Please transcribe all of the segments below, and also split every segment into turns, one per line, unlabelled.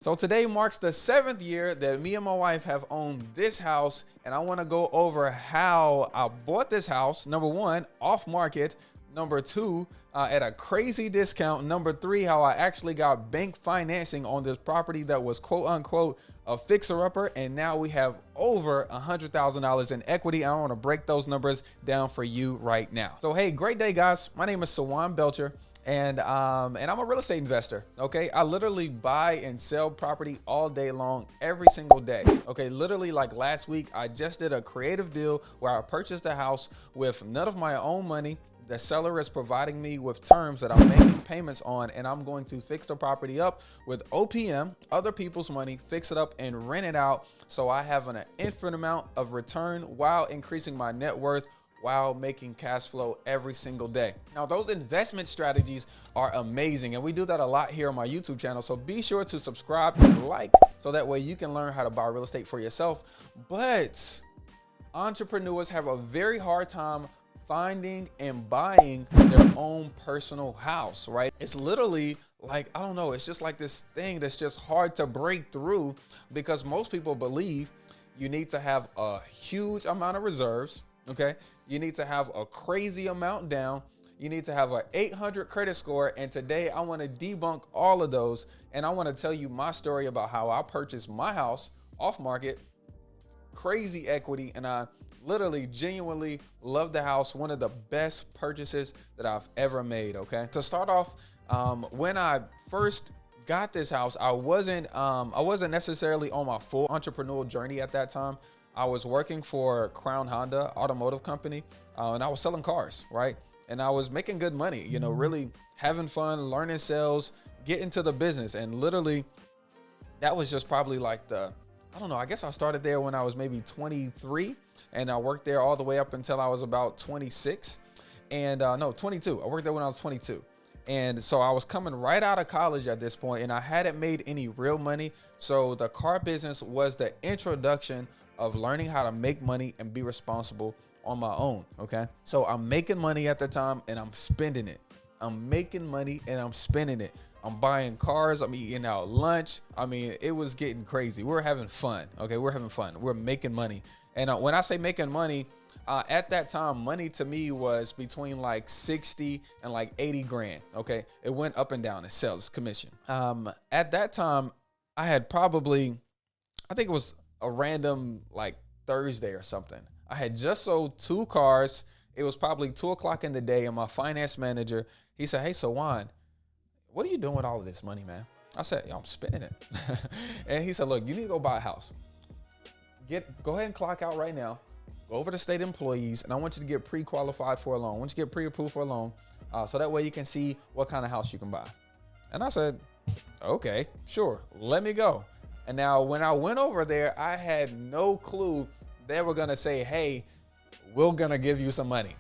So today marks the 7th year that me and my wife have owned this house, and I want to go over how I bought this house. Number one, off market. Number two, at a crazy discount. Number three, how I actually got bank financing on this property that was quote unquote a fixer-upper, and now we have over $100,000 in equity. I want to break those numbers down for you right now. So hey, great day, guys. My name is Sawan Belcher. And I'm a real estate investor. Okay, I literally buy and sell property all day long, every single day. Okay, literally, like last week, I just did a creative deal where I purchased a house with none of my own money. The seller is providing me with terms that I'm making payments on, and I'm going to fix the property up with OPM, other people's money, fix it up and rent it out, so I have an infinite amount of return while increasing my net worth, while making cash flow every single day. Now, those investment strategies are amazing, and we do that a lot here on my YouTube channel. So be sure to subscribe and like, so that way you can learn how to buy real estate for yourself. But entrepreneurs have a very hard time finding and buying their own personal house, right? It's literally like, I don't know, it's just like this thing that's just hard to break through, because most people believe you need to have a huge amount of reserves. Okay, you need to have a crazy amount down. You need to have an 800 credit score. And today I want to debunk all of those. And I want to tell you my story about how I purchased my house off market, crazy equity. And I literally genuinely love the house. One of the best purchases that I've ever made. Okay, to start off, when I first got this house, I wasn't necessarily on my full entrepreneurial journey at that time. I was working for Crown Honda Automotive Company, and I was selling cars, right? And I was making good money, you know, really having fun, learning sales, getting to the business. And literally, that was just probably like I don't know, I guess I started there when I was maybe 23, and I worked there all the way up until I was about 26. And no, 22. I worked there when I was 22. And so I was coming right out of college at this point, and I hadn't made any real money. So the car business was the introduction of learning how to make money and be responsible on my own. Okay, so I'm making money at the time and I'm spending it. I'm making money and I'm spending it. I'm buying cars. I'm eating out lunch. I mean, it was getting crazy. We're having fun. Okay, we're having fun. We're making money. And when I say making money, at that time, money to me was between like 60 and like 80 grand. Okay, it went up and down in sales commission. At that time, I had probably, I think it was a random like Thursday or something. I had just sold 2 cars. It was probably 2 o'clock in the day, and my finance manager, he said, "Hey, Sawan, what are you doing with all of this money, man?" I said, "Yo, I'm spending it." And he said, "Look, you need to go buy a house. Go ahead and clock out right now. Go over to state employees, and I want you to get pre-qualified for a loan. I want you to get pre-approved for a loan, so that way you can see what kind of house you can buy." And I said, "Okay, sure, let me go." And now when I went over there, I had no clue they were going to say, "Hey, we're going to give you some money."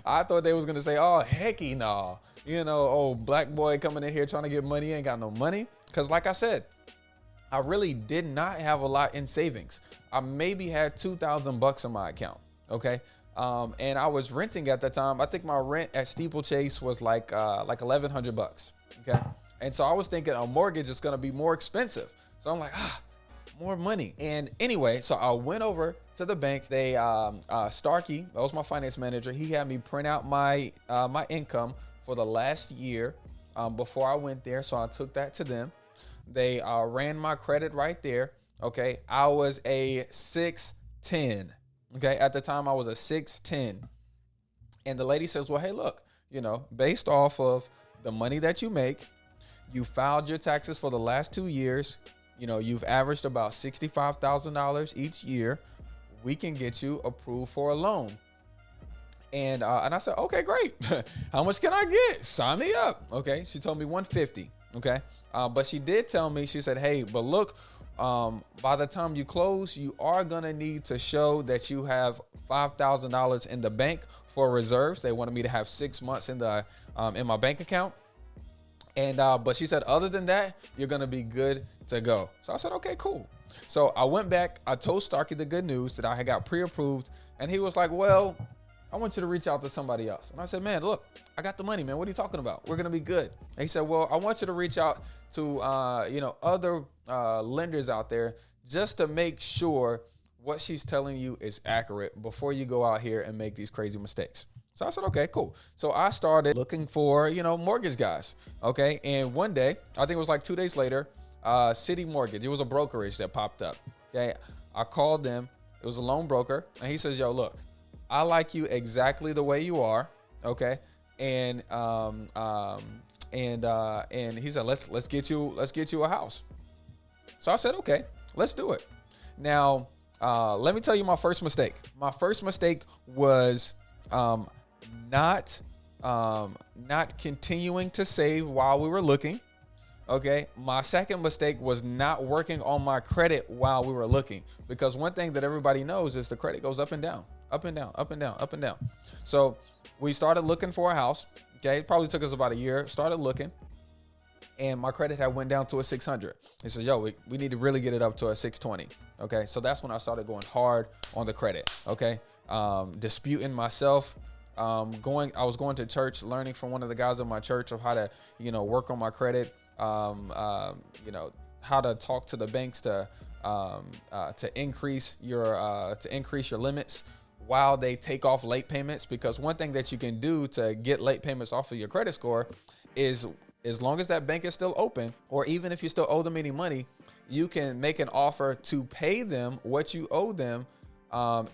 I thought they was going to say, "Oh, hecky no. You know, oh, black boy coming in here trying to get money, ain't got no money." Because like I said, I really did not have a lot in savings. I maybe had $2,000 in my account. Okay. And I was renting at the time. I think my rent at Steeplechase was like $1,100. Okay. And so I was thinking a mortgage is going to be more expensive. So I'm like, more money. And anyway, so I went over to the bank. They, Starkey, that was my finance manager. He had me print out my income for the last year before I went there. So I took that to them. They ran my credit right there. Okay. I was a 610. Okay. At the time I was a 610. And the lady says, "Well, hey, look, you know, based off of the money that you make, you filed your taxes for the last 2 years. You know, you've averaged about $65,000 each year. We can get you approved for a loan." And I said, "Okay, great. How much can I get? Sign me up." Okay. She told me 150. Okay. But she did tell me, she said, "Hey, but look, by the time you close, you are going to need to show that you have $5,000 in the bank for reserves." They wanted me to have 6 months in my bank account. And but she said, other than that, you're going to be good to go. So I said, okay, cool. So I went back. I told Starkey the good news that I had got pre-approved. And he was like, well, I want you to reach out to somebody else. And I said, man, look, I got the money, man. What are you talking about? We're going to be good. And he said, well, I want you to reach out to, other lenders out there just to make sure what she's telling you is accurate before you go out here and make these crazy mistakes. So I said, okay, cool. So I started looking for, mortgage guys. Okay. And one day, I think it was like 2 days later, City Mortgage, it was a brokerage that popped up. Okay. I called them. It was a loan broker. And he says, yo, look, I like you exactly the way you are. Okay. And he said, let's get you a house. So I said, okay, let's do it. Now, let me tell you my first mistake. My first mistake was, not continuing to save while we were looking. Okay. My second mistake was not working on my credit while we were looking, because one thing that everybody knows is the credit goes up and down, up and down, up and down, up and down. So we started looking for a house. Okay. It probably took us about a year, started looking, and my credit had went down to a 600. He says, yo, we need to really get it up to a 620. Okay. So that's when I started going hard on the credit. Okay. Disputing myself. I was going to church, learning from one of the guys in my church of how to, work on my credit. How to talk to the banks to increase your limits while they take off late payments. Because one thing that you can do to get late payments off of your credit score is, as long as that bank is still open, or even if you still owe them any money, you can make an offer to pay them what you owe them,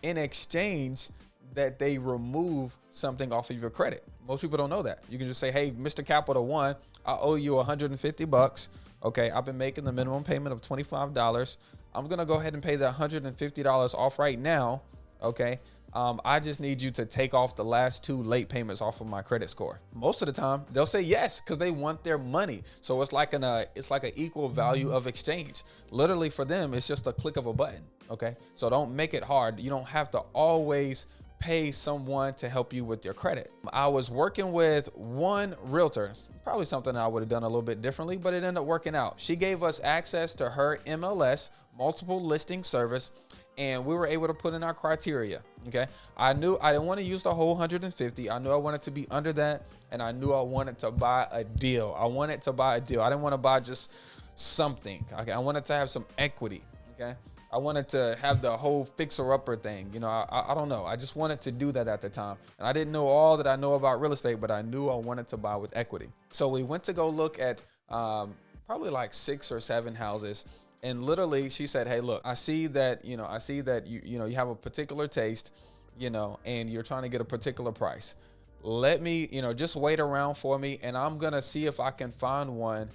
in exchange that they remove something off of your credit. Most people don't know that. You can just say, hey, Mr. Capital One, I owe you $150. Okay. I've been making the minimum payment of $25. I'm going to go ahead and pay the $150 off right now. Okay. I just need you to take off the last 2 late payments off of my credit score. Most of the time they'll say yes, because they want their money. So it's like an equal value of exchange. Literally for them, it's just a click of a button. Okay. So don't make it hard. You don't have to always pay someone to help you with your credit. I was working with one realtor. It's probably something I would have done a little bit differently, but it ended up working out. She gave us access to her MLS, multiple listing service, and we were able to put in our criteria. Okay. I knew I didn't want to use the whole 150. I knew I wanted to be under that, and I knew I wanted to buy a deal. I didn't want to buy just something. Okay. I wanted to have some equity. Okay. I wanted to have the whole fixer-upper thing. I don't know. I just wanted to do that at the time. And I didn't know all that I know about real estate, but I knew I wanted to buy with equity. So we went to go look at probably like 6 or 7 houses. And literally she said, hey, look, I see that you have a particular taste, and you're trying to get a particular price. Let me, just wait around for me, and I'm going to see if I can find one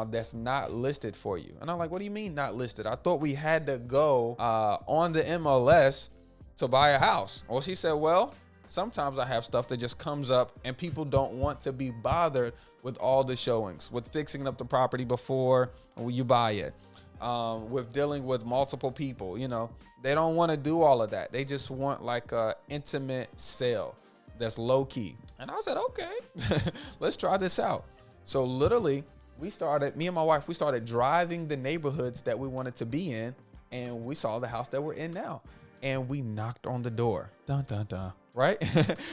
that's not listed for you. And I'm like, what do you mean not listed? I thought we had to go on the MLS to buy a house. Well, she said, well, sometimes I have stuff that just comes up and people don't want to be bothered with all the showings, with fixing up the property before you buy it, with dealing with multiple people. They don't want to do all of that. They just want like a intimate sale that's low key. And I said, okay, let's try this out. So literally, me and my wife, we started driving the neighborhoods that we wanted to be in, and we saw the house that we're in now, and we knocked on the door. Dun, dun, dun, right?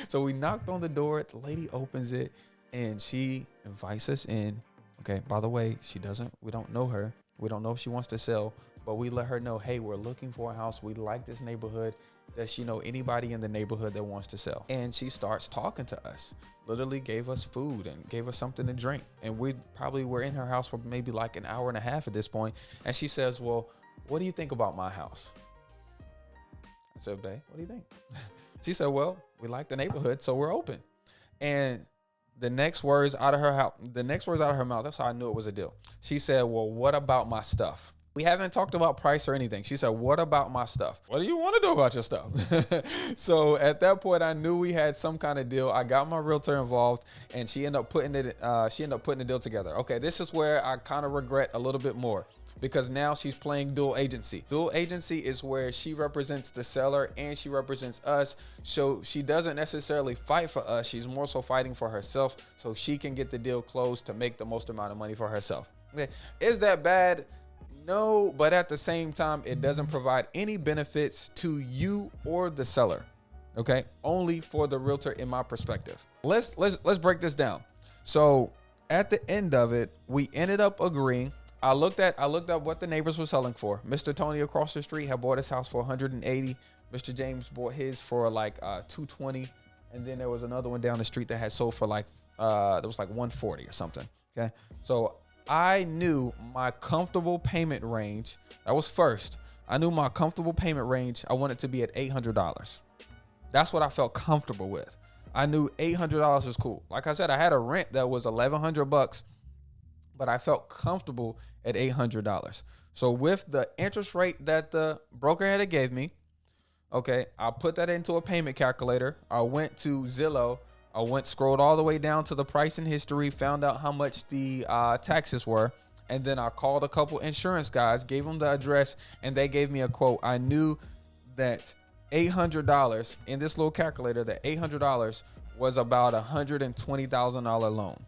So we knocked on the door, the lady opens it, and she invites us in. Okay. By the way, we don't know her. We don't know if she wants to sell, but we let her know, hey, we're looking for a house. We like this neighborhood. Does she know anybody in the neighborhood that wants to sell? And she starts talking to us, literally gave us food and gave us something to drink. And we probably were in her house for maybe like an hour and a half at this point. And she says, well, what do you think about my house? I said, babe, what do you think? She said, well, we like the neighborhood, so we're open. And the next words out of her mouth, that's how I knew it was a deal. She said, well, what about my stuff? We haven't talked about price or anything. She said, what about my stuff? What do you want to do about your stuff? So at that point, I knew we had some kind of deal. I got my realtor involved, and she ended up putting the deal together. Okay, this is where I kind of regret a little bit more, because now she's playing dual agency. Dual agency is where she represents the seller and she represents us. So she doesn't necessarily fight for us. She's more so fighting for herself so she can get the deal closed to make the most amount of money for herself. Okay. Is that bad? No, but at the same time, it doesn't provide any benefits to you or the seller. Okay. Only for the realtor in my perspective. Let's break this down. So at the end of it, we ended up agreeing. I looked at what the neighbors were selling for. Mr. Tony across the street had bought his house for 180. Mr. James bought his for like 220, and then there was another one down the street that had sold for like that was like 140 or something. Okay, so I knew my comfortable payment range. That was first. I knew my comfortable payment range. I wanted to be at $800. That's what I felt comfortable with. I knew $800 was cool. Like I said, I had a rent that was $1,100, but I felt comfortable at $800. So with the interest rate that the broker had gave me, okay, I put that into a payment calculator. I went to Zillow. Scrolled all the way down to the price and history, found out how much the taxes were. And then I called a couple insurance guys, gave them the address, and they gave me a quote. I knew that $800 in this little calculator, that $800 was about $120,000 loan.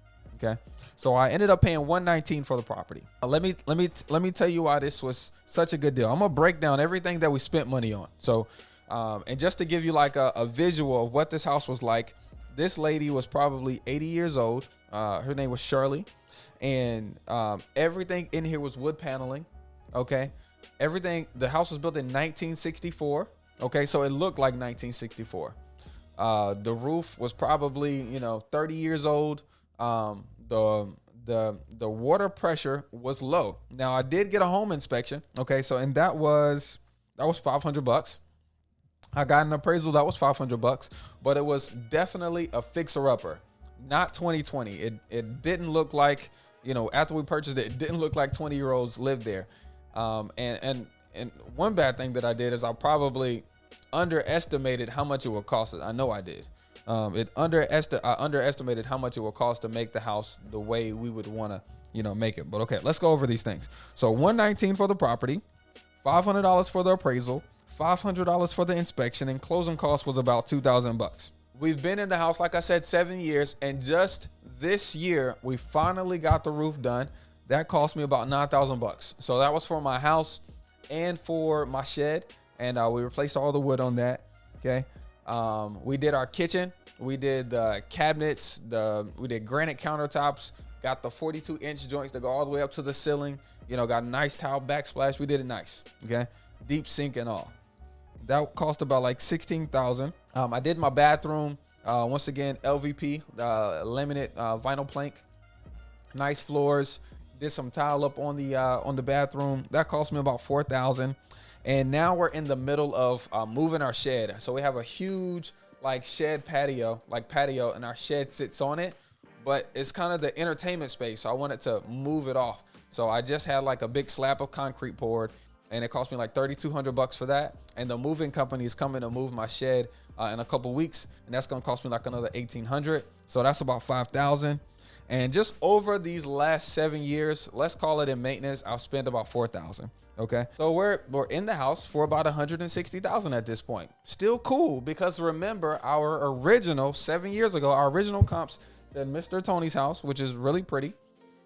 Okay, so I ended up paying $119 for the property. Let me tell you why this was such a good deal. I'm gonna break down everything that we spent money on. So, and just to give you like a visual of what this house was like, this lady was probably 80 years old. Her name was Shirley. And everything in here was wood paneling. Okay, the house was built in 1964. Okay, so it looked like 1964. The roof was probably 30 years old. The water pressure was low. Now I did get a home inspection. Okay, so and that was $500. I got an appraisal that was $500, but it was definitely a fixer-upper, not 2020. It didn't look like, after we purchased it, it didn't look like 20-year-olds lived there. And one bad thing that I did is I probably underestimated how much it would cost. I know I did. I underestimated how much it would cost to make the house the way we would want to, make it. But okay, let's go over these things. So $119 for the property, $500 for the appraisal, $500 for the inspection, and closing cost was about $2,000. We've been in the house, like I said, 7 years, and just this year we finally got the roof done. That cost me about $9,000. So that was for my house and for my shed, and we replaced all the wood on that. Okay, we did our kitchen, we did the cabinets, we did granite countertops, got the 42-inch joints that go all the way up to the ceiling. Got a nice tile backsplash. We did it nice. Okay, deep sink and all. That cost about like $16,000. I did my bathroom. Once again, LVP, laminate vinyl plank, nice floors. Did some tile up on the bathroom. That cost me about $4,000. And now we're in the middle of moving our shed. So we have a huge shed patio, and our shed sits on it, but it's kind of the entertainment space. So I wanted to move it off. So I just had a big slab of concrete poured, and it cost me like $3,200 for that. And the moving company is coming to move my shed in a couple weeks, and that's gonna cost me like another $1,800. So that's about $5,000. And just over these last 7 years, let's call it in maintenance, I'll spend about $4,000. Okay, so we're in the house for about $160,000 at this point. Still cool, because remember our original 7 years ago, our original comps said Mr. Tony's house, which is really pretty,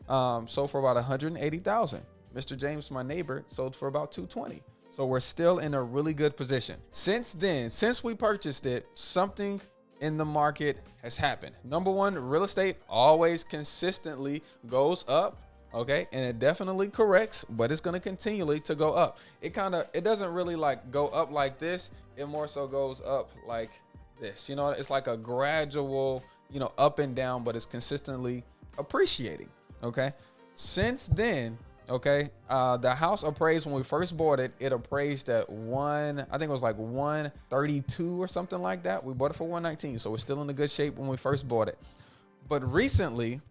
sold for about $180,000. Mr. James, my neighbor, sold for about $220,000. So we're still in a really good position. Since then, since we purchased it, something in the market has happened. Number one, real estate always consistently goes up. Okay, and it definitely corrects, but it's going to continually to go up. It doesn't really go up like this. It more so goes up like this. It's like a gradual, up and down, but it's consistently appreciating. Okay, since then, okay, the house appraised when we first bought it. It appraised at I think it was like 132 or something like that. We bought it for 119, so we're still in a good shape when we first bought it. But recently,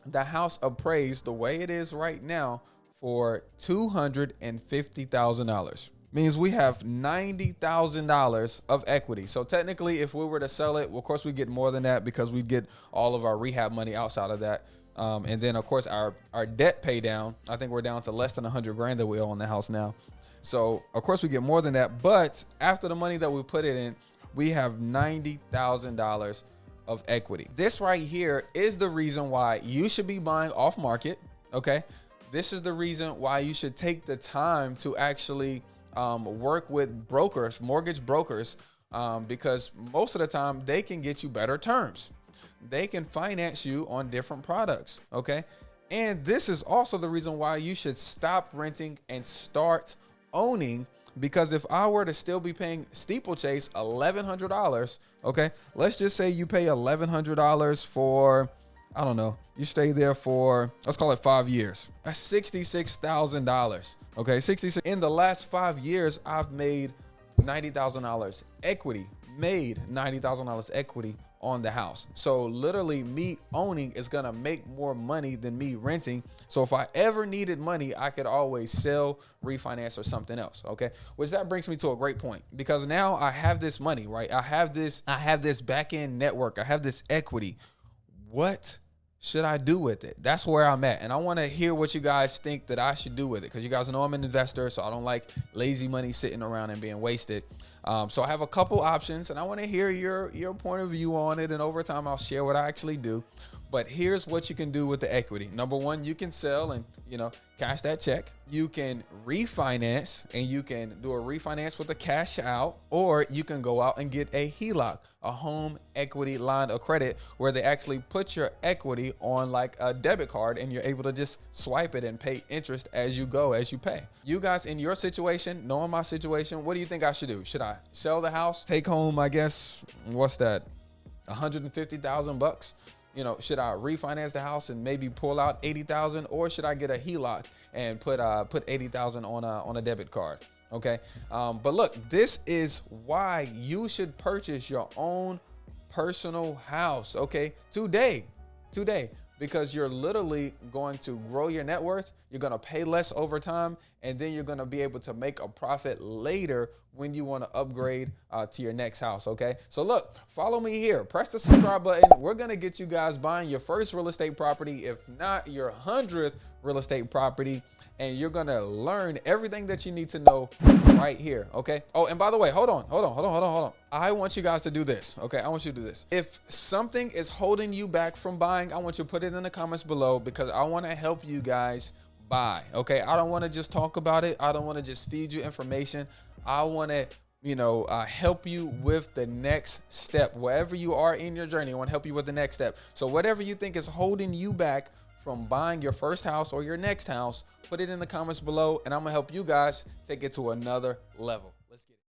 the house appraised the way it is right now for $250,000. Means we have $90,000 of equity. So technically, if we were to sell it, well, of course we get more than that, because we get all of our rehab money outside of that. And then of course our debt pay down. I think we're down to less than $100,000 that we owe on the house now. So of course we get more than that. But after the money that we put it in, we have $90,000 of equity. This right here is the reason why you should be buying off market. Okay, this is the reason why you should take the time to actually work with brokers, mortgage brokers, because most of the time they can get you better terms. They can finance you on different products. Okay, And this is also the reason why you should stop renting and start owning. Because if I were to still be paying Steeplechase $1,100, okay, let's just say you pay $1,100 for, I don't know, you stay there for, let's call it 5 years. That's $66,000. Okay, 66. In the last 5 years, I've made $90,000 equity, made $90,000 equity on the house. So literally me owning is going to make more money than me renting. So if I ever needed money, I could always sell, refinance, or something else. Okay. Which that brings me to a great point, because now I have this money, right? I have this back end network. I have this equity. What should I do with it? That's where I'm at. And I want to hear what you guys think that I should do with it, because you guys know I'm an investor, so I don't like lazy money sitting around and being wasted. So I have a couple options, and I want to hear your point of view on it. And over time, I'll share what I actually do. But here's what you can do with the equity. Number one, you can sell and, cash that check. You can refinance, and you can do a refinance with a cash out, or you can go out and get a HELOC, a home equity line of credit, where they actually put your equity on like a debit card, and you're able to just swipe it and pay interest as you go, as you pay. You guys in your situation, knowing my situation, what do you think I should do? Should I sell the house, take home, I guess, what's that, $150,000? Should I refinance the house and maybe pull out 80,000, or should I get a HELOC and put 80,000 on a debit card? Okay. But look, this is why you should purchase your own personal house. Okay. Today, because you're literally going to grow your net worth. You're going to pay less over time, and then you're going to be able to make a profit later when you want to upgrade to your next house. Okay. So look, follow me here. Press the subscribe button. We're going to get you guys buying your first real estate property, if not your 100th real estate property. And you're going to learn everything that you need to know right here. Okay. Oh, and by the way, hold on. I want you guys to do this. Okay. I want you to do this. If something is holding you back from buying, I want you to put it in the comments below, because I want to help you guys buy. Okay. I don't want to just talk about it. I don't want to just feed you information. I want to help you with the next step. Wherever you are in your journey, I want to help you with the next step. So whatever you think is holding you back from buying your first house or your next house, put it in the comments below, and I'm gonna help you guys take it to another level.